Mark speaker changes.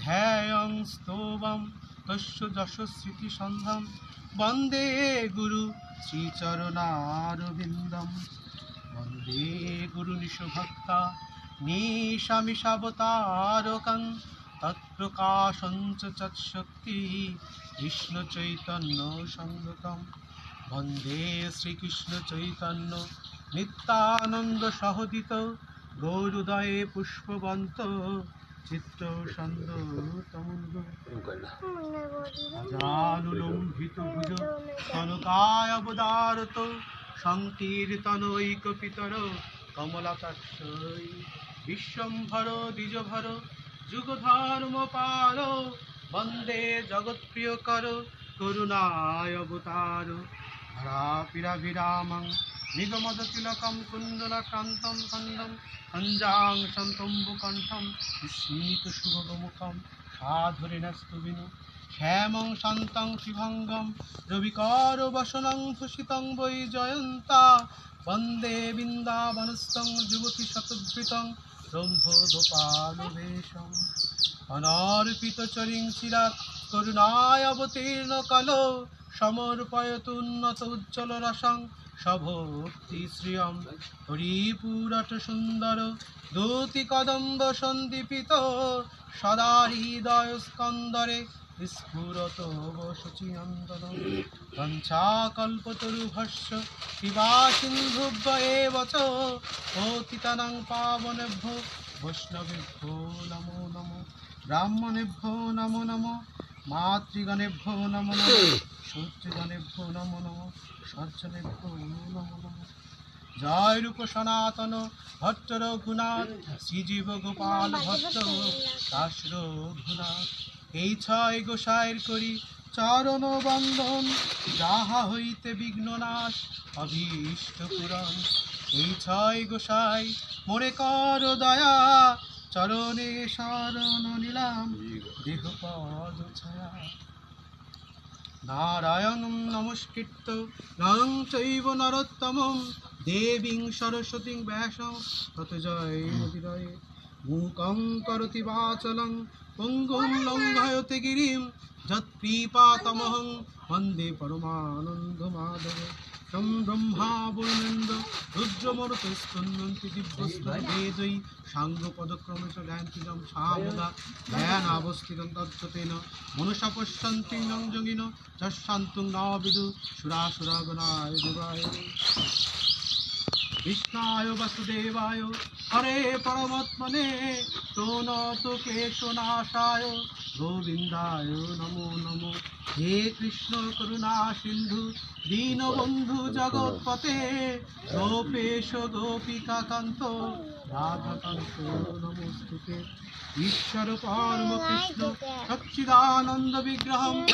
Speaker 1: ধ্যায়ং স্তবম তস্য যশস্মৃতি সন্ধম বন্দে গুরু শ্রীচরণারবিন্দম বন্দে গুরু নিশভক্তা নিশামিষাবতারকং তৎপ্রকাশঞ্চ তৎশক্তি কৃষ্ণ চৈতন্য সংযুতম বন্দে শ্রীকৃষ্ণ চৈতন্য নিত্যানন্দ সহোদিত গৌরোদয়ে পুষ্পবন্ত চিত্র সন্দতমুন্দ অজানুলম্বিত ভুজ কনকায় অবদারত সংকীর্তনৈকপিতর কমলাকাক্ষৈ বিশ্বম্ভর দ্বিজভর যুগধর্মপাল বন্দে জগৎপ্রিয়কর করুণায় অবতার ধরাপিরাভিরামং নিগমদতিলকম কুণ্ডলকান্তম কন্দম কঞ্জাং সন্তম্বুকণ্ঠম স্মিত শুভগমুখম সাধুরিণস্তু বিনু শ্যামং শান্তং শিভঙ্গম রবিকর বসনং ভূষিতং বৈ জয়ন্তা বন্দে বৃন্দাবনস্থং যুবতী শতধৃতং ব্রহ্মগোপালবেশং অনর্পিত চরিং চিরাৎ করুণায় অবতীর্ণ কালো সমর্পয়তু উন্নত উজ্জ্বল রসং সভক্তি শ্রিয়ম হরিপুরট সুন্দর দূতি কদম্ব সন্দীপিত সদা হৃদয় স্কন্দরে স্ফুরত শচীনন্দন বঞ্চাকল্পতরুভস্য কৃপা সিন্ধুভ্য এব চ পতিতানাং পাবনেভ্যো বৈষ্ণবেভ্যো নমো নমো ব্রাহ্মণেভ্যো নমো নমো মাতৃগণেভ্যো নমো নমো সূর্যগণেভ্যো নমো নমো সজ্জনেভ্যো নমো নমো জয় রূপ সনাতন ভট্ট রঘুনাথ শ্রীজীব গোপাল ভট্ট দাস রঘুনাথ এই ছয় গোসাইর করি চরণ বন্দন যাহা হইতে বিঘ্ন নাশ অভীষ্ট পূরণ এই ছয় গোসাই মোরে কর দয়া চরণে শরণ নিলাম দেহ পদ ছায়া নারায়ণং নমস্কৃত্য নরং চৈব নরোত্তমং দেবীং সরস্বতীং ব্যাসং ততো জয় মুদিরয়ে মূকং করোতি বাচলং পঙ্গুং লঙ্ঘয়তে গিরিম যৎকৃপাতমহং বন্দে পরমানন্দ মাধব तं ब्रह्मा वरुणेन्द्र रुद्रमरुतस्तुन्वन्ति दिव्यस्वेदै साङ्गपदक्रमे च गायन्तीजं सामुदा ध्यानावस्थितं तत्त्वतेन मनसा पश्यन्ति योगिन यस्यान्तं न विदु सुरासुरगणाय देवाय कृष्णाय वासुदेवाय हरे परमात्मने प्रणत क्लेशनाशाय गोविन्दाय नमो नमो हे कृष्ण करुणा सिन्धु दीनबन्धु जगत्पते गोपेश गोपिका कान्त राधाकान्त नमोस्तुते ईश्वर परम कृष्ण सच्चिदानन्द विग्रहम्